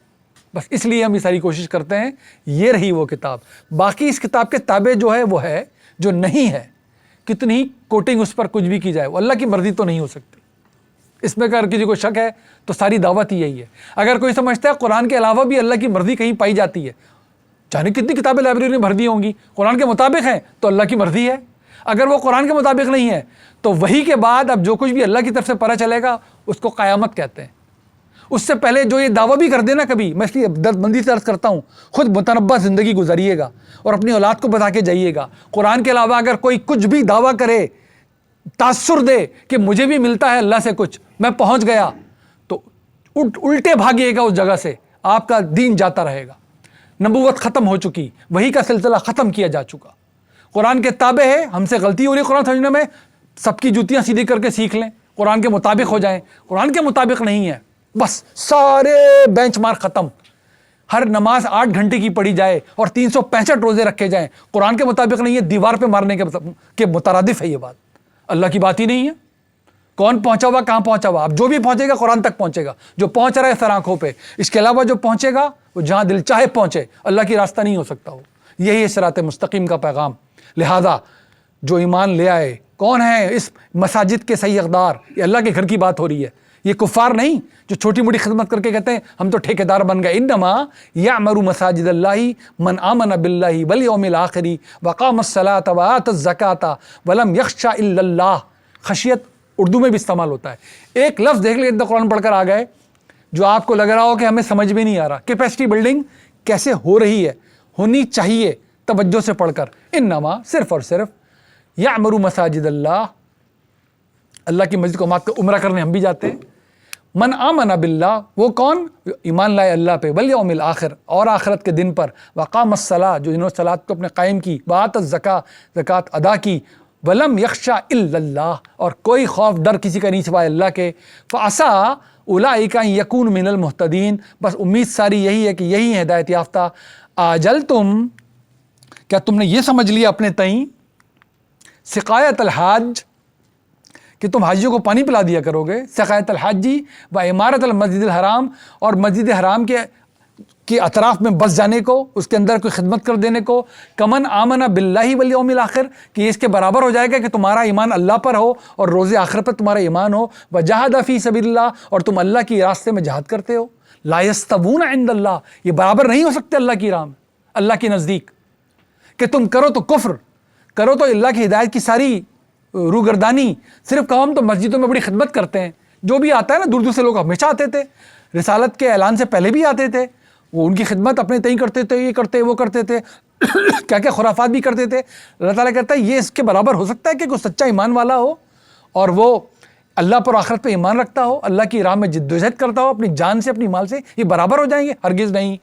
بس اس لیے ہم یہ ساری کوشش کرتے ہیں, یہ رہی وہ کتاب. باقی اس کتاب کے تابع جو ہے وہ ہے, جو نہیں ہے کتنی کوٹنگ اس پر کچھ بھی کی جائے, وہ اللہ کی مرضی تو نہیں ہو سکتی. اس میں اگر کسی کو شک ہے تو ساری دعوت ہی یہی ہے. اگر کوئی سمجھتا ہے قرآن کے علاوہ بھی اللہ کی مرضی کہیں پائی جاتی ہے, چاہے کتنی کتابیں لائبریری میں بھر دی ہوں گی, قرآن کے مطابق ہیں تو اللہ کی مرضی ہے. اگر وہ قرآن کے مطابق نہیں ہے تو وہی کے بعد اب جو کچھ بھی اللہ کی طرف سے پتہ چلے گا اس کو قیامت کہتے ہیں. اس سے پہلے جو یہ دعویٰ بھی کر دینا کبھی, میں اس لیے درد مندی سے عرض کرتا ہوں, خود متنبع زندگی گزاریے گا اور اپنی اولاد کو بتا کے جائیے گا. قرآن کے علاوہ اگر کوئی کچھ بھی دعویٰ کرے, تاثر دے کہ مجھے بھی ملتا ہے اللہ سے کچھ, میں پہنچ گیا, تو الٹے بھاگیے گا اس جگہ سے, آپ کا دین جاتا رہے گا. نبوت ختم ہو چکی, وہی کا سلسلہ ختم کیا جا چکا. قرآن کے تابع ہے, ہم سے غلطی ہو رہی ہے قرآن سمجھنے میں, سب کی جوتیاں سیدھی کر کے سیکھ لیں, قرآن کے مطابق ہو جائیں. قرآن کے مطابق نہیں ہے, بس سارے بینچ مارک ختم. ہر نماز 8 گھنٹے کی پڑھی جائے اور 365 روزے رکھے جائیں, قرآن کے مطابق نہیں ہے, دیوار پہ مارنے کے مترادف ہے یہ بات. اللہ کی بات ہی نہیں ہے. کون پہنچا ہوا, کہاں پہنچا ہوا؟ اب جو بھی پہنچے گا قرآن تک پہنچے گا, جو پہنچ رہا ہے سر آنکھوں پہ. اس کے علاوہ جو پہنچے گا وہ جہاں دل چاہے پہنچے, اللہ کی راستہ نہیں ہو سکتا وہ. یہی ہے صراط مستقیم کا پیغام. لہذا جو ایمان لے آئے, کون ہیں اس مساجد کے صحیح اقدار؟ یہ اللہ کے گھر کی بات ہو رہی ہے, یہ کفار نہیں جو چھوٹی موٹی خدمت کر کے کہتے ہیں ہم تو ٹھیکیدار بن گئے. انما یعمر مساجد اللہ من آمن باللہ والیوم الآخر وقام الصلاۃ وآت الزکاۃ ولم یخشى الا اللہ. خشیت اردو میں بھی استعمال ہوتا ہے. ایک لفظ دیکھ لیں, اتنا قرآن پڑھ کر آ گئے جو آپ کو لگ رہا ہو کہ ہمیں سمجھ میں نہیں آ رہا. کیپیسٹی بلڈنگ کیسے ہو رہی ہے, ہونی چاہیے توجہ سے پڑھ کر. انما صرف اور صرف یعمر مساجد اللہ, اللہ کی مسجد کو عمرہ کرنے ہم بھی جاتے ہیں. من آمن باللہ, وہ کون؟ ایمان لائے اللہ پہ, والیوم الآخر, اور آخرت کے دن پر, وقام الصلاۃ, جو انہوں نے صلاۃ کو اپنے قائم کی, وآت الزکاۃ, زکوٰۃ ادا کی, ولم یخشى الا اللہ, اور کوئی خوف ڈر کسی کا نہیں سوائے اللہ کے. فعسیٰ اولئک ان یکونوا من المہتدین, بس امید ساری یہی ہے کہ یہی ہیں ہدایت یافتہ. آجلتم, کیا تم نے یہ سمجھ لیا اپنے تئیں سقایت الحاج, کہ تم حاجیوں کو پانی پلا دیا کرو گے؟ سقایت الحاجی و عمارت المسجد الحرام, اور مسجد حرام کے اطراف میں بس جانے کو, اس کے اندر کوئی خدمت کر دینے کو. کمن آمن باللہ والیوم الآخر, کہ اس کے برابر ہو جائے گا کہ تمہارا ایمان اللہ پر ہو اور روز آخرت پر تمہارا ایمان ہو. وجاہد فی سبیل اللہ, اور تم اللہ کی راستے میں جہاد کرتے ہو. لا یستوون عند اللہ, یہ برابر نہیں ہو سکتے اللہ کی راہ میں, اللہ کے نزدیک. کہ تم کرو تو کفر, کرو تو اللہ کی ہدایت کی ساری روگردانی. صرف کہو ہم تو مسجدوں میں بڑی خدمت کرتے ہیں. جو بھی آتا ہے نا, دور دور سے لوگ ہمیشہ آتے تھے, رسالت کے اعلان سے پہلے بھی آتے تھے, وہ ان کی خدمت اپنے تئیں کرتے تھے, یہ کرتے وہ کرتے تھے, کیا کیا خرافات بھی کرتے تھے. اللہ تعالیٰ کہتا ہے یہ اس کے برابر ہو سکتا ہے کہ کوئی سچا ایمان والا ہو اور وہ اللہ پر آخرت پہ ایمان رکھتا ہو, اللہ کی راہ میں جد و جہد کرتا ہو اپنی جان سے اپنی مال سے, یہ برابر ہو جائیں گے؟ ہرگز نہیں.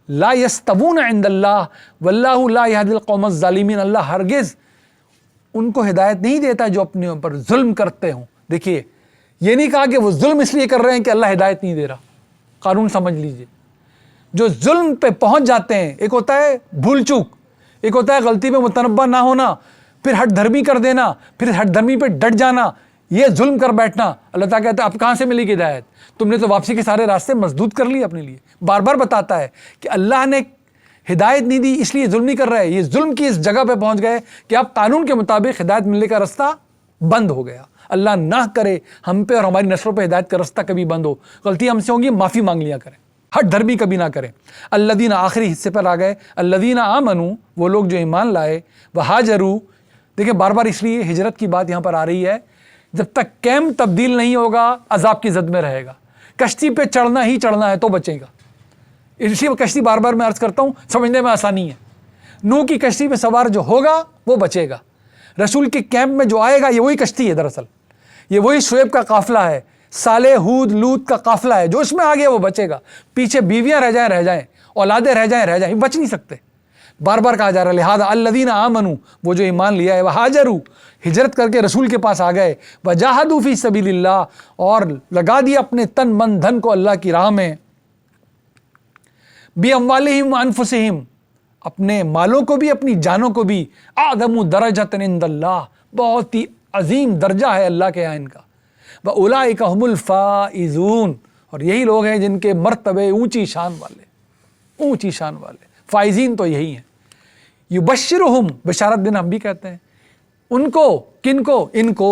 لا یستوون عند اللہ واللہ لا یہدی القوم الظالمین، اللہ ہرگز ان کو ہدایت نہیں دیتا جو اپنے اوپر ظلم کرتے ہوں۔ دیکھیے یہ نہیں کہا کہ وہ ظلم اس لیے کر رہے ہیں کہ اللہ ہدایت نہیں دے رہا، قانون سمجھ لیجئے۔ جو ظلم پہ پہنچ جاتے ہیں، ایک ہوتا ہے بھول چوک، ایک ہوتا ہے غلطی پہ متنبہ نہ ہونا، پھر ہٹ دھرمی کر دینا، پھر ہٹ دھرمی پہ ڈٹ جانا، یہ ظلم کر بیٹھنا۔ اللہ تعالیٰ کہتا ہے اب کہاں سے ملے گی ہدایت؟ تم نے تو واپسی کے سارے راستے مسدود کر لیے اپنے لیے۔ بار بار بتاتا ہے کہ اللہ نے ہدایت نہیں دی اس لیے ظلم نہیں کر رہا ہے، یہ ظلم کی اس جگہ پہ پہنچ گئے کہ اب قانون کے مطابق ہدایت ملنے کا راستہ بند ہو گیا۔ اللہ نہ کرے ہم پہ اور ہماری نسلوں پہ ہدایت کا راستہ کبھی بند ہو، غلطی ہم سے ہوں گی، معافی مانگ لیا کریں، ہٹ دھرمی کبھی نہ کریں۔ الذین آخری حصے پر آ گئے، الذین آمنوا، وہ لوگ جو ایمان لائے، وہاجروا، دیکھیں بار بار اس لیے ہجرت کی بات یہاں پر آ رہی ہے، جب تک کیمپ تبدیل نہیں ہوگا عذاب کی زد میں رہے گا، کشتی پہ چڑھنا ہی چڑھنا ہے تو بچے گا۔ اسی کشتی بار بار میں عرض کرتا ہوں سمجھنے میں آسانی ہے، نوح کی کشتی پہ سوار جو ہوگا وہ بچے گا، رسول کے کیمپ میں جو آئے گا یہ وہی کشتی ہے، دراصل یہ وہی شعیب کا قافلہ ہے، صالح، ہود، لوط کا قافلہ ہے، جو اس میں آ گیا وہ بچے گا، پیچھے بیویاں رہ جائیں، اولادیں رہ جائیں، بچ نہیں سکتے۔ بار بار کہا جا رہا ہے لہذا الذین آمنوا، وہ جو ایمان لیا ہے، وہاجروا، ہجرت کر کے رسول کے پاس آ گئے، وجاہدوا فی سبیل اللہ، اور لگا دیا اپنے تن من دھن کو اللہ کی راہ میں، بِأَمْوَالِهِمْ وَأَنفُسِهِمْ، اپنے مالوں کو بھی اپنی جانوں کو بھی، اعظم درجۃ عند اللہ، بہت ہی عظیم درجہ ہے اللہ کے یہاں ان کا، وَأُولَٰئِكَ هُمُ الْفَائِزُونَ، اور یہی لوگ ہیں جن کے مرتبے اونچی شان والے، فائزین تو یہی ہیں۔ یبشرہم، بشارت دینا ہم بھی کہتے ہیں، ان کو، کن کو؟ ان کو،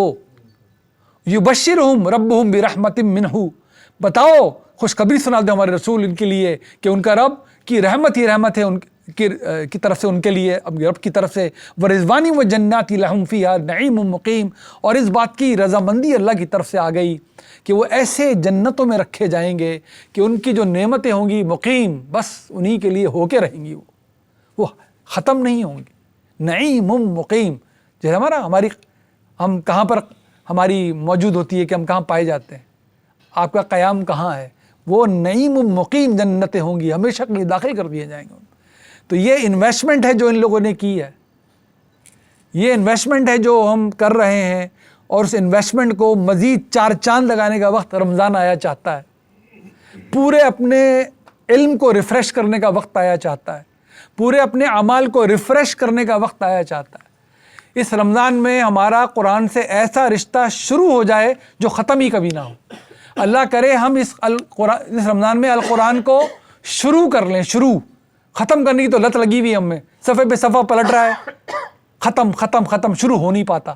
یبشرہم ربہم برحمت منہ، بتاؤ خوشخبری سنا دو ہمارے رسول ان کے لیے کہ ان کا رب کی رحمت ہی رحمت ہے ان کی طرف سے ان کے لیے، اب رب کی طرف سے، ورضوان و جنات لہم فیہا نعیم مقیم، اور اس بات کی رضامندی اللہ کی طرف سے آ گئی کہ وہ ایسے جنتوں میں رکھے جائیں گے کہ ان کی جو نعمتیں ہوں گی مقیم، بس انہی کے لیے ہو کے رہیں گی، وہ ختم نہیں ہوں گی، نعیم مقیم، جیسے ہم کہاں پر ہماری موجود ہوتی ہے کہ ہم کہاں پائے جاتے ہیں، آپ کا قیام کہاں ہے، وہ نعیم مقیم جنتیں ہوں گی، ہمیشہ کے لیے داخل کر دیے جائیں گے۔ تو یہ انویسٹمنٹ ہے جو ان لوگوں نے کی ہے، یہ انویسٹمنٹ ہے جو ہم کر رہے ہیں، اور اس انویسٹمنٹ کو مزید 4 چاند لگانے کا وقت رمضان آیا چاہتا ہے، پورے اپنے علم کو ریفریش کرنے کا وقت آیا چاہتا ہے، پورے اپنے اعمال کو ریفریش کرنے کا وقت آیا چاہتا ہے۔ اس رمضان میں ہمارا قرآن سے ایسا رشتہ شروع ہو جائے جو ختم ہی کبھی نہ ہو۔ اللہ کرے ہم اس رمضان میں القرآن کو شروع کر لیں، ختم کرنے کی تو لت لگی ہوئی ہم میں، صفحے پہ صفحہ پلٹ رہا ہے، ختم شروع ہو نہیں پاتا،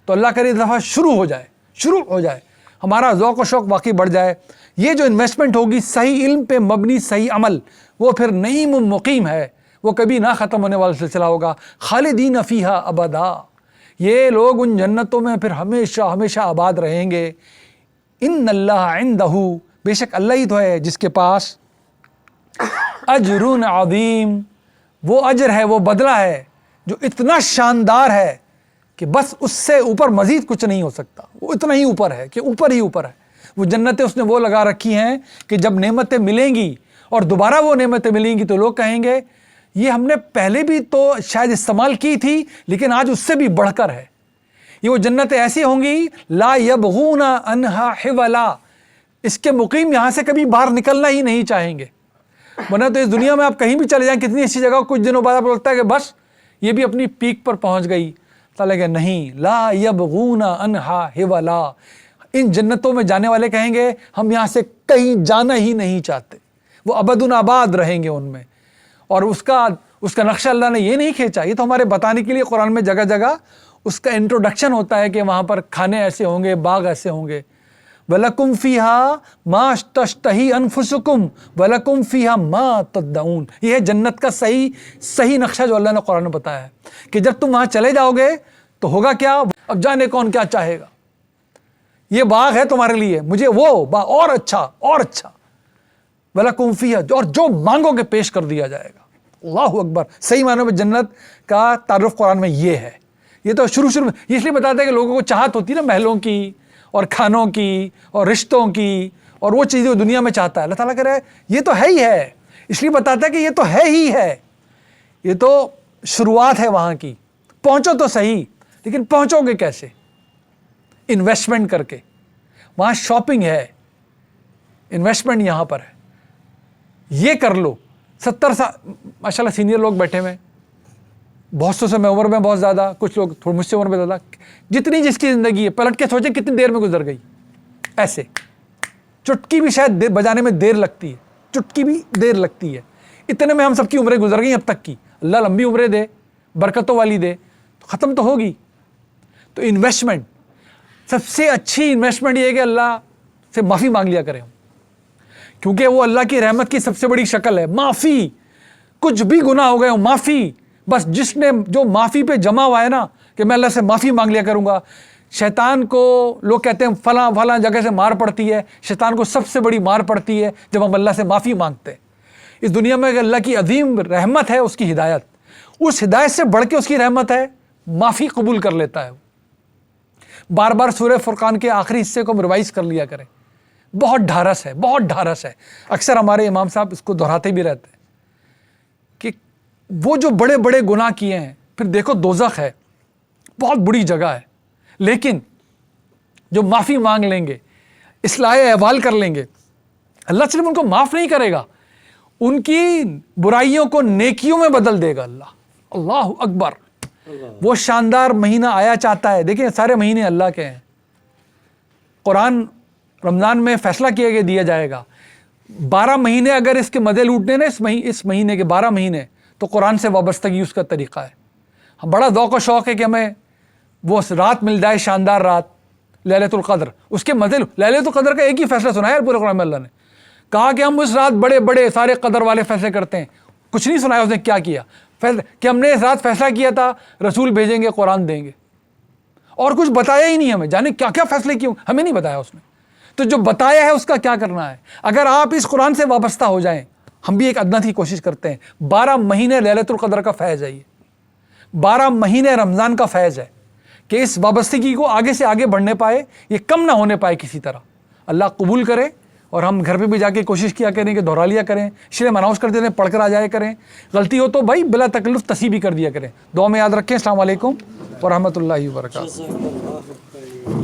تو اللہ کرے اس دفعہ شروع ہو جائے، ہمارا ذوق و شوق واقعی بڑھ جائے۔ یہ جو انویسٹمنٹ ہوگی صحیح علم پہ مبنی صحیح عمل، وہ پھر نعیم مقیم ہے، وہ کبھی نہ ختم ہونے والا سلسلہ ہوگا، خالدین فیہا ابدا، یہ لوگ ان جنتوں میں پھر ہمیشہ آباد رہیں گے۔ ان اللہ عندہ، بے شک اللہ ہی تو ہے جس کے پاس اجر عظیم، وہ اجر ہے، وہ بدلہ ہے جو اتنا شاندار ہے کہ بس اس سے اوپر مزید کچھ نہیں ہو سکتا، وہ اتنا ہی اوپر ہے کہ اوپر ہی اوپر ہے۔ وہ جنتیں اس نے وہ لگا رکھی ہیں کہ جب نعمتیں ملیں گی اور دوبارہ وہ نعمتیں ملیں گی تو لوگ کہیں گے یہ ہم نے پہلے بھی تو شاید استعمال کی تھی لیکن آج اس سے بھی بڑھ کر ہے۔ یہ وہ جنتیں ایسی ہوں گی لا یبغون عنہا حولا، اس کے مقیم یہاں سے کبھی باہر نکلنا ہی نہیں چاہیں گے، ورنہ تو اس دنیا میں آپ کہیں بھی چلے جائیں، کتنی ایسی جگہ کچھ دنوں بعد آپ کو لگتا ہے کہ بس یہ بھی اپنی پیک پر پہنچ گئی، تعالیٰ کہ نہیں، لا یبغون عنہا حولا، ان جنتوں میں جانے والے کہیں گے ہم یہاں سے کہیں جانا ہی نہیں چاہتے، وہ ابد آباد رہیں گے ان میں۔ اور اس کا نقشہ اللہ نے یہ نہیں کھینچا، یہ تو ہمارے بتانے کے لیے قرآن میں جگہ جگہ اس کا انٹروڈکشن ہوتا ہے کہ وہاں پر کھانے ایسے ہوں گے، باغ ایسے ہوں گے، وَلَكُمْ فِيهَا مَا تَشْتَهِي أَنفُسُكُمْ وَلَكُمْ فِيهَا مَا تَدَّعُونَ، یہ ہے جنت کا صحیح نقشہ جو اللہ نے قرآن میں بتایا ہے کہ جب تم وہاں چلے جاؤ گے تو ہوگا کیا، اب جانے کون کیا چاہے گا، یہ باغ ہے تمہارے لیے، مجھے وہ باغ اور اچھا وَلَكُمْ فِيهَا، اور جو مانگو گے پیش کر دیا جائے گا۔ اللہ اکبر، صحیح معنوں میں جنت کا تعارف قرآن میں یہ ہے۔ یہ تو شروع میں اس لیے بتاتے ہیں کہ لوگوں کو چاہت ہوتی ہے نا محلوں کی اور کھانوں کی اور رشتوں کی اور وہ چیزیں وہ دنیا میں چاہتا ہے، اللہ تعالیٰ کہہ رہا ہے یہ تو ہے ہی ہے، اس لیے بتاتا ہے کہ یہ تو ہے ہی ہے، یہ تو شروعات ہے وہاں کی، پہنچو تو صحیح، لیکن پہنچو گے کیسے؟ انویسٹمنٹ کر کے۔ وہاں شاپنگ ہے، انویسٹمنٹ یہاں پر ہے، یہ کر لو۔ 70 سال ماشاء اللہ سینئر لوگ بیٹھے ہوئے، بہت سو سے میں عمر میں بہت زیادہ، کچھ لوگ تھوڑے مجھ سے عمر میں زیادہ، جتنی جس کی زندگی ہے پلٹ کے سوچیں کتنی دیر میں گزر گئی۔ ایسے چٹکی بھی شاید بجانے میں دیر لگتی ہے، چٹکی بھی دیر لگتی ہے، اتنے میں ہم سب کی عمریں گزر گئی اب تک کی۔ اللہ لمبی عمریں دے، برکتوں والی دے، تو ختم تو ہوگی۔ تو انویسٹمنٹ، سب سے اچھی انویسٹمنٹ یہ ہے کہ اللہ سے معافی مانگ لیا کریں، کیونکہ وہ اللہ کی رحمت کی سب سے بڑی شکل ہے معافی۔ کچھ بھی گناہ ہو گئے ہو، معافی۔ بس جس نے جو معافی پہ جمع ہوا ہے نا کہ میں اللہ سے معافی مانگ لیا کروں گا۔ شیطان کو لوگ کہتے ہیں فلاں فلاں جگہ سے مار پڑتی ہے، شیطان کو سب سے بڑی مار پڑتی ہے جب ہم اللہ سے معافی مانگتے ہیں۔ اس دنیا میں اگر اللہ کی عظیم رحمت ہے، اس کی ہدایت، اس ہدایت سے بڑھ کے اس کی رحمت ہے، معافی قبول کر لیتا ہے۔ بار بار سورہ فرقان کے آخری حصے کو ریوائز کر لیا کریں، بہت ڈھارس ہے، بہت ڈھارس ہے۔ اکثر ہمارے امام صاحب اس کو دہراتے بھی رہتے ہیں کہ وہ جو بڑے بڑے گناہ کیے ہیں، پھر دیکھو دوزخ ہے، بہت بری جگہ ہے، لیکن جو معافی مانگ لیں گے، اصلاح احوال کر لیں گے، اللہ صرف ان کو معاف نہیں کرے گا، ان کی برائیوں کو نیکیوں میں بدل دے گا اللہ۔ اللہ اکبر۔ وہ شاندار مہینہ آیا چاہتا ہے، دیکھیں سارے مہینے اللہ کے ہیں۔ قرآن رمضان میں فیصلہ کیا کہ دیا جائے گا۔ 12 مہینے اگر اس کے مزے لوٹنے نا، اس مہینے کے 12 مہینے، تو قرآن سے وابستگی اس کا طریقہ ہے۔ بڑا ذوق و شوق ہے کہ ہمیں وہ رات مل جائے، شاندار رات لیلۃ القدر، اس کے مزے۔ لیلۃ القدر کا ایک ہی فیصلہ سنایا ہے پورے قرآن میں، اللہ نے کہا کہ ہم اس رات بڑے بڑے سارے قدر والے فیصلے کرتے ہیں۔ کچھ نہیں سنایا اس نے کیا کیا، کہ ہم نے اس رات فیصلہ کیا تھا رسول بھیجیں گے، قرآن دیں گے، اور کچھ بتایا ہی نہیں ہمیں، جانے کیا کیا فیصلے کیے ہمیں نہیں بتایا اس نے۔ تو جو بتایا ہے اس کا کیا کرنا ہے؟ اگر آپ اس قرآن سے وابستہ ہو جائیں، ہم بھی ایک ادنا سی کوشش کرتے ہیں۔ 12 مہینے لیلۃ القدر کا فیض ہے، یہ 12 مہینے رمضان کا فیض ہے کہ اس وابستگی کو آگے سے آگے بڑھنے پائے، یہ کم نہ ہونے پائے کسی طرح۔ اللہ قبول کرے، اور ہم گھر پہ بھی جا کے کوشش کیا کریں کہ دہرا لیا کریں، شرح اناؤنس کر دیتے ہیں، پڑھ کر آ جائے کریں، غلطی ہو تو بھائی بلا تکلف تصحیح بھی کر دیا کریں۔ دعا میں یاد رکھیں۔ السلام علیکم ورحمۃ اللہ وبرکاتہ۔